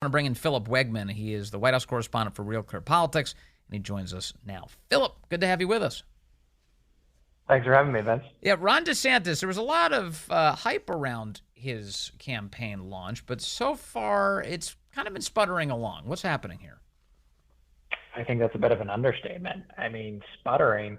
I want to bring in Philip Wegmann. He is the White House correspondent for Real Clear Politics, and he joins us now. Philip, good to have you with us. Thanks for having me, Vince. Yeah, Ron DeSantis, there was a lot of hype around his campaign launch, but so far it's kind of been sputtering along. What's happening here? I think that's a bit of an understatement. I mean, sputtering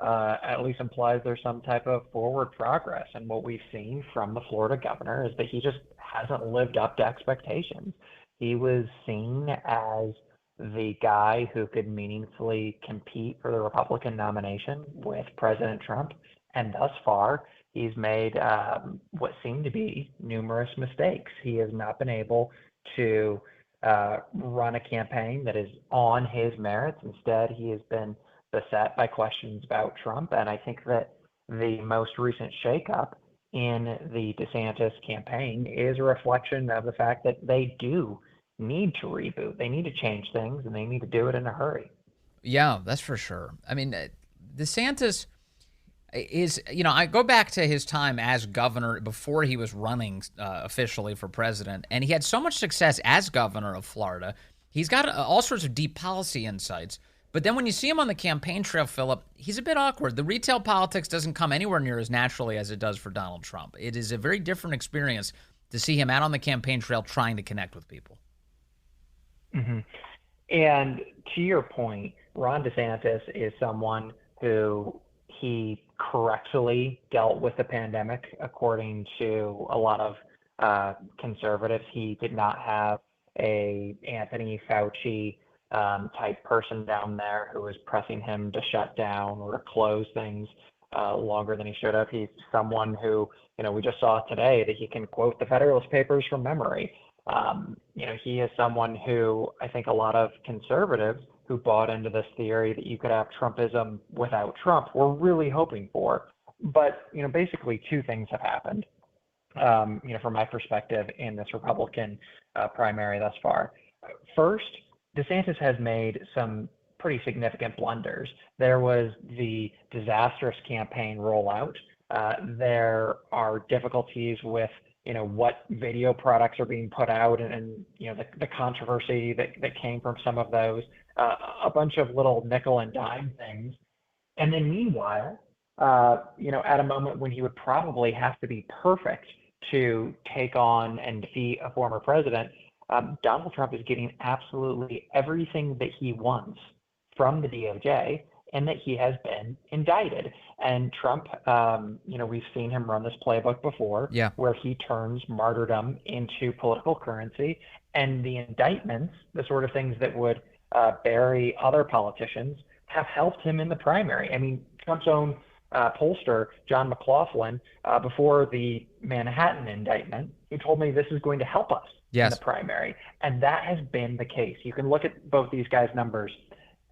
at least implies there's some type of forward progress. And what we've seen from the Florida governor is that he just hasn't lived up to expectations. He was seen as the guy who could meaningfully compete for the Republican nomination with President Trump. And thus far, he's made what seem to be numerous mistakes. He has not been able to run a campaign that is on his merits. Instead, he has been beset by questions about Trump. And I think that the most recent shakeup in the DeSantis campaign is a reflection of the fact that they do need to reboot. They need to change things, and they need to do it in a hurry. Yeah, that's for sure. I mean, DeSantis is, I go back to his time as governor before he was running officially for president, and he had so much success as governor of Florida. He's got all sorts of deep policy insights. But then when you see him on the campaign trail, Philip, he's a bit awkward. The retail politics doesn't come anywhere near as naturally as it does for Donald Trump. It is a very different experience to see him out on the campaign trail trying to connect with people. Mm-hmm. And to your point, Ron DeSantis is someone who he correctly dealt with the pandemic, according to a lot of conservatives. He did not have a Anthony Fauci type person down there who was pressing him to shut down or to close things longer than he should have. He's someone who, we just saw today that he can quote the Federalist Papers from memory. He is someone who I think a lot of conservatives who bought into this theory that you could have Trumpism without Trump were really hoping for. But, basically two things have happened, from my perspective in this Republican primary thus far. First, DeSantis has made some pretty significant blunders. There was the disastrous campaign rollout. There are difficulties with what video products are being put out and the controversy that came from some of those, a bunch of little nickel and dime things. And then meanwhile, at a moment when he would probably have to be perfect to take on and defeat a former president, Donald Trump is getting absolutely everything that he wants from the DOJ, and that he has been indicted. And Trump, we've seen him run this playbook before, where he turns martyrdom into political currency. And the indictments, the sort of things that would bury other politicians, have helped him in the primary. I mean, Trump's own pollster, John McLaughlin, before the Manhattan indictment, he told me this is going to help us in the primary. And that has been the case. You can look at both these guys' numbers,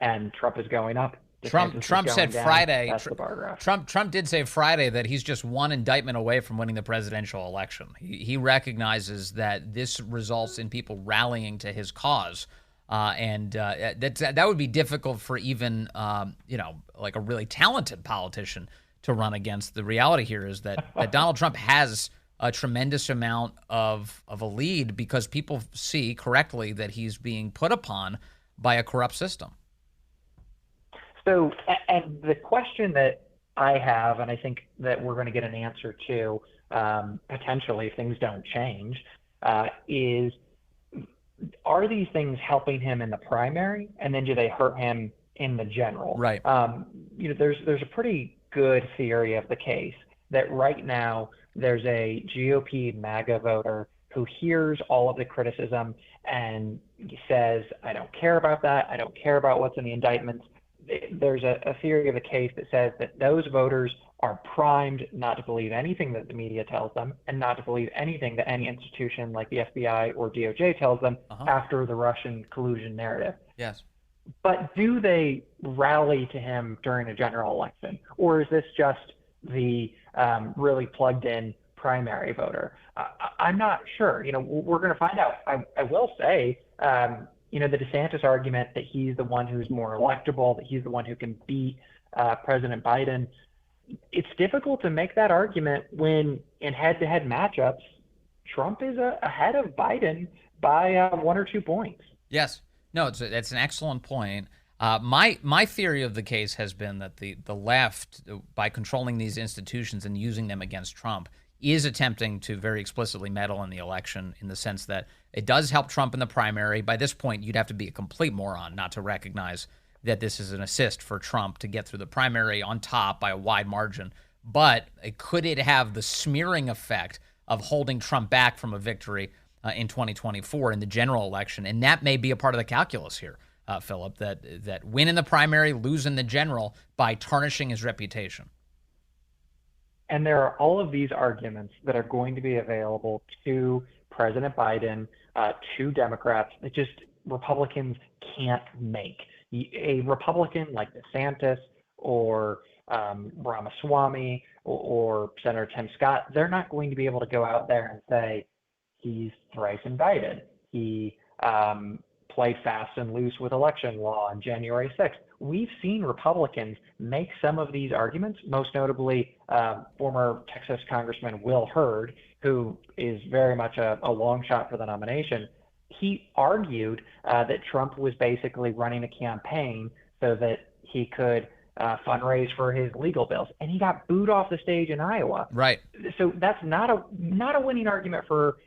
and Trump is going up. Trump said down. Friday. That's the bar graph. Trump did say Friday that he's just one indictment away from winning the presidential election. He recognizes that this results in people rallying to his cause, and that would be difficult for even like a really talented politician to run against. The reality here is that Donald Trump has a tremendous amount of a lead because people see correctly that he's being put upon by a corrupt system. So, and the question that I have, and I think that we're going to get an answer to potentially if things don't change, is are these things helping him in the primary, and then do they hurt him in the general? Right. There's a pretty good theory of the case that right now there's a GOP MAGA voter who hears all of the criticism and says, I don't care about that. I don't care about what's in the indictments. There's a theory of the case that says that those voters are primed not to believe anything that the media tells them and not to believe anything that any institution like the FBI or DOJ tells them after the Russian collusion narrative. Yes. But do they rally to him during a general election? Or is this just the really plugged in primary voter? I'm not sure. We're going to find out. I will say, the DeSantis argument that he's the one who's more electable, that he's the one who can beat President Biden, it's difficult to make that argument when in head-to-head matchups, Trump is ahead of Biden by 1 or 2 points. Yes. No, it's an excellent point. My theory of the case has been that the left, by controlling these institutions and using them against Trump, is attempting to very explicitly meddle in the election, in the sense that it does help Trump in the primary. By this point, you'd have to be a complete moron not to recognize that this is an assist for Trump to get through the primary on top by a wide margin. But could it have the smearing effect of holding Trump back from a victory in 2024 in the general election? And that may be a part of the calculus here, Philip, that win in the primary, lose in the general by tarnishing his reputation. And there are all of these arguments that are going to be available to President Biden, to Democrats, that just Republicans can't make. A Republican like DeSantis or Ramaswamy or Senator Tim Scott, they're not going to be able to go out there and say he's thrice indicted. He played fast and loose with election law on January 6th. We've seen Republicans make some of these arguments, most notably former Texas Congressman Will Hurd, who is very much a long shot for the nomination. He argued that Trump was basically running a campaign so that he could fundraise for his legal bills, and he got booed off the stage in Iowa. Right. So that's not a winning argument for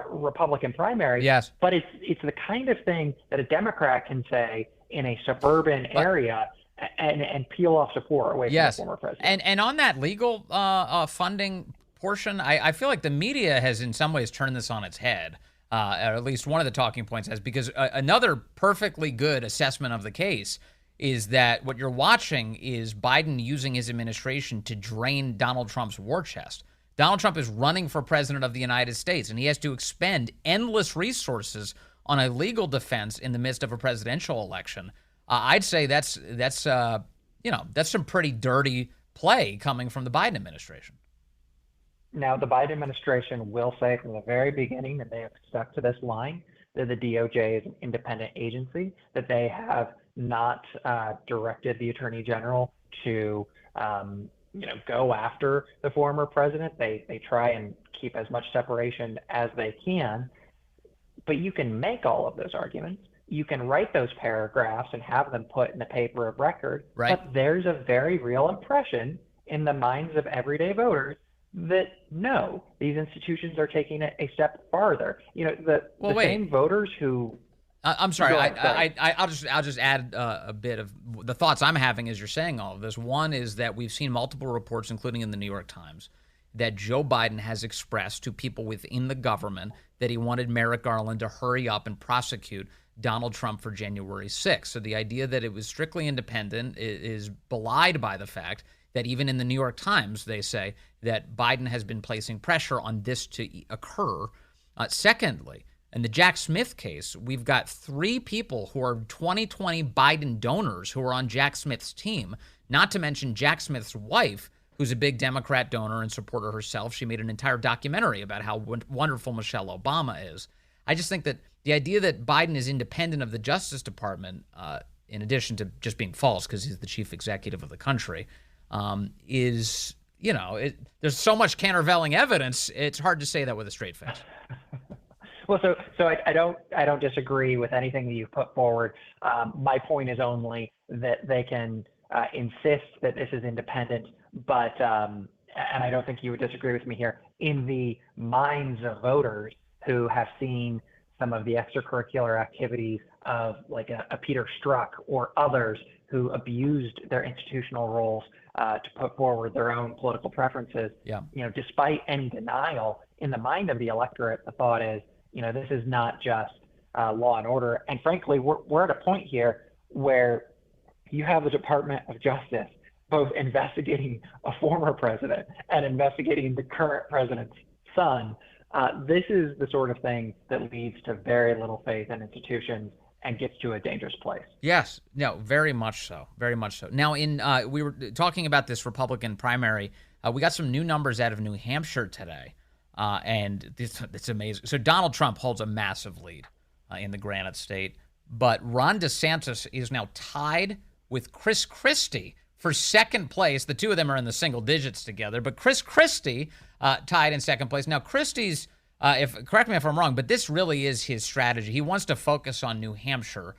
Republican primary. Yes. But it's the kind of thing that a Democrat can say in a suburban area and peel off support away from the former president. And on that legal funding portion, I feel like the media has in some ways turned this on its head. Or at least one of the talking points has, because another perfectly good assessment of the case is that what you're watching is Biden using his administration to drain Donald Trump's war chest. Donald Trump is running for president of the United States, and he has to expend endless resources on a legal defense in the midst of a presidential election. I'd say that's some pretty dirty play coming from the Biden administration. Now, the Biden administration will say from the very beginning that they have stuck to this line, that the DOJ is an independent agency, that they have not directed the Attorney General to go after the former president. They try and keep as much separation as they can. But you can make all of those arguments. You can write those paragraphs and have them put in the paper of record. Right. But there's a very real impression in the minds of everyday voters that no, these institutions are taking it a step farther. The same voters who. I'm sorry. I'll just add a bit of the thoughts I'm having as you're saying all of this. One is that we've seen multiple reports, including in the New York Times, that Joe Biden has expressed to people within the government that he wanted Merrick Garland to hurry up and prosecute Donald Trump for January 6th. So the idea that it was strictly independent is belied by the fact that even in the New York Times, they say that Biden has been placing pressure on this to occur. Secondly, in the Jack Smith case, we've got 3 people who are 2020 Biden donors who are on Jack Smith's team, not to mention Jack Smith's wife, who's a big Democrat donor and supporter herself. She made an entire documentary about how wonderful Michelle Obama is. I just think that the idea that Biden is independent of the Justice Department, in addition to just being false because he's the chief executive of the country, is, there's so much countervailing evidence, it's hard to say that with a straight face. Well, so I don't disagree with anything that you've put forward. My point is only that they can insist that this is independent, but and I don't think you would disagree with me here, in the minds of voters who have seen some of the extracurricular activities of like a Peter Strzok or others who abused their institutional roles to put forward their own political preferences. Yeah. Despite any denial, in the mind of the electorate, the thought is, this is not just law and order. And frankly, we're at a point here where you have the Department of Justice both investigating a former president and investigating the current president's son. This is the sort of thing that leads to very little faith in institutions and gets to a dangerous place. Yes, no, very much so, very much so. Now, we were talking about this Republican primary. We got some new numbers out of New Hampshire today, and it's amazing. So Donald Trump holds a massive lead in the Granite State, but Ron DeSantis is now tied with Chris Christie for second place. The two of them are in the single digits together, but Chris Christie tied in second place. Now, Christie's if correct me if I'm wrong, but this really is his strategy. He wants to focus on New Hampshire.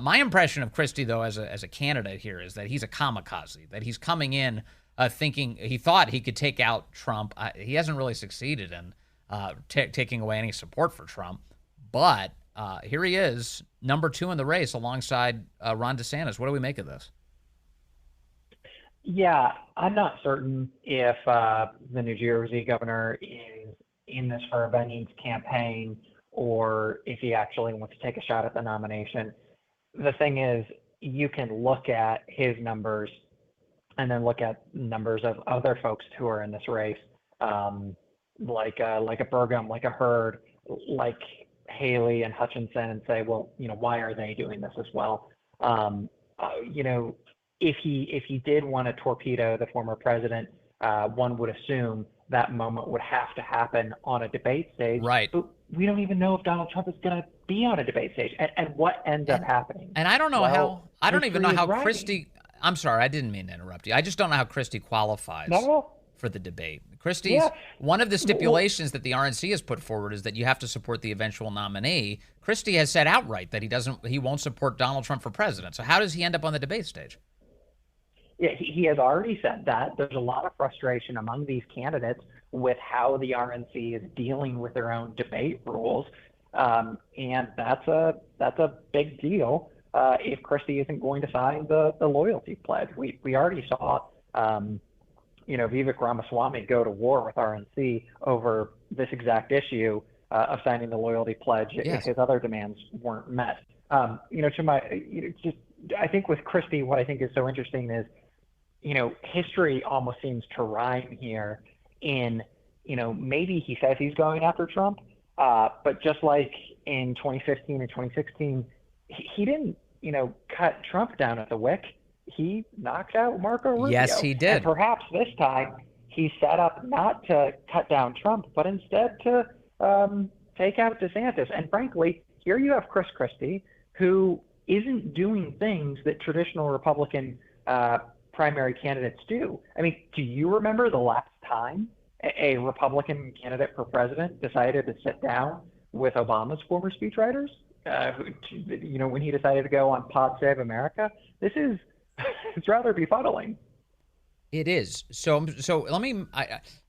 My impression of Christie, though, as a candidate here, is that he's a kamikaze. That he's coming in thinking he thought he could take out Trump. He hasn't really succeeded in taking away any support for Trump, but here he is, number 2 in the race alongside Ron DeSantis. What do we make of this? Yeah, I'm not certain if the New Jersey governor is in this for a vengeance campaign or if he actually wants to take a shot at the nomination. The thing is, you can look at his numbers and then look at numbers of other folks who are in this race, like a Burgum, like a Hurd, like Haley and Hutchinson, and say, well, why are they doing this as well? If he did want to torpedo the former president, one would assume that moment would have to happen on a debate stage. Right. But we don't even know if Donald Trump is going to be on a debate stage and what ends up happening. And I don't know I don't even know how Christie, I'm sorry, I didn't mean to interrupt you. I just don't know how Christie qualifies for the debate. Christie's, one of the stipulations that the RNC has put forward is that you have to support the eventual nominee. Christie has said outright that he won't support Donald Trump for president. So how does he end up on the debate stage? Yeah, he has already said that. There's a lot of frustration among these candidates with how the RNC is dealing with their own debate rules, and that's a big deal if Christie isn't going to sign the loyalty pledge. We already saw Vivek Ramaswamy go to war with RNC over this exact issue of signing the loyalty pledge if his other demands weren't met. I think with Christie, what I think is so interesting is, history almost seems to rhyme here in, maybe he says he's going after Trump, but just like in 2015 and 2016, he didn't, cut Trump down at the wick. He knocked out Marco Rubio. Yes, he did. And perhaps this time he set up not to cut down Trump, but instead to take out DeSantis. And frankly, here you have Chris Christie, who isn't doing things that traditional Republican primary candidates do. I mean, do you remember the last time a Republican candidate for president decided to sit down with Obama's former speechwriters? When he decided to go on Pod Save America? This is it's rather befuddling. It is. So let me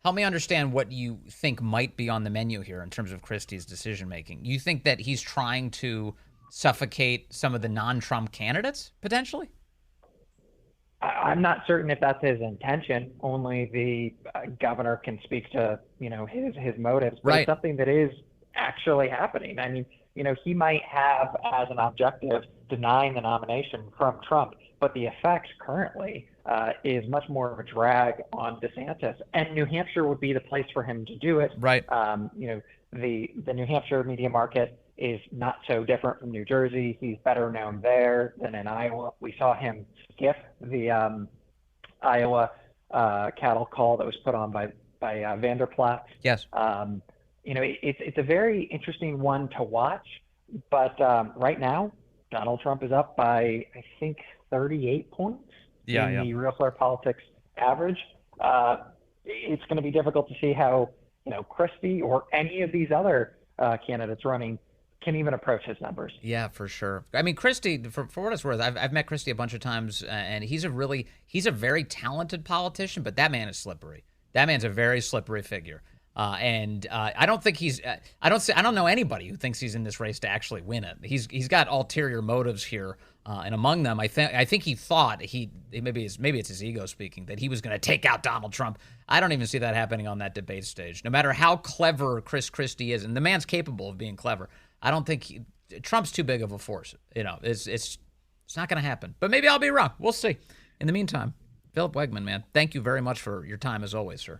help me understand what you think might be on the menu here in terms of Christie's decision making. You think that he's trying to suffocate some of the non-Trump candidates potentially? I'm not certain if that's his intention. Only the governor can speak to his motives. But right. It's something that is actually happening. I mean, he might have as an objective denying the nomination from Trump, but the effect currently is much more of a drag on DeSantis. And New Hampshire would be the place for him to do it. Right. The New Hampshire media market is not so different from New Jersey. He's better known there than in Iowa. We saw him skip the Iowa cattle call that was put on by Vanderplat. Yes. It's a very interesting one to watch, but right now Donald Trump is up by, I think, 38 points in the Real Clear Politics average. It's going to be difficult to see how Christie or any of these other candidates running can even approach his numbers. Yeah, for sure. I mean, Christie, for what it's worth, I've met Christie a bunch of times, and he's a very talented politician, but that man is slippery. That man's a very slippery figure. I don't think I don't know anybody who thinks he's in this race to actually win it. He's got ulterior motives here, and among them, I think he thought maybe it's his ego speaking, that he was going to take out Donald Trump. I don't even see that happening on that debate stage. No matter how clever Chris Christie is, and the man's capable of being clever, I don't think Trump's too big of a force. It's not going to happen. But maybe I'll be wrong. We'll see. In the meantime, Philip Wegmann, man, thank you very much for your time as always, sir.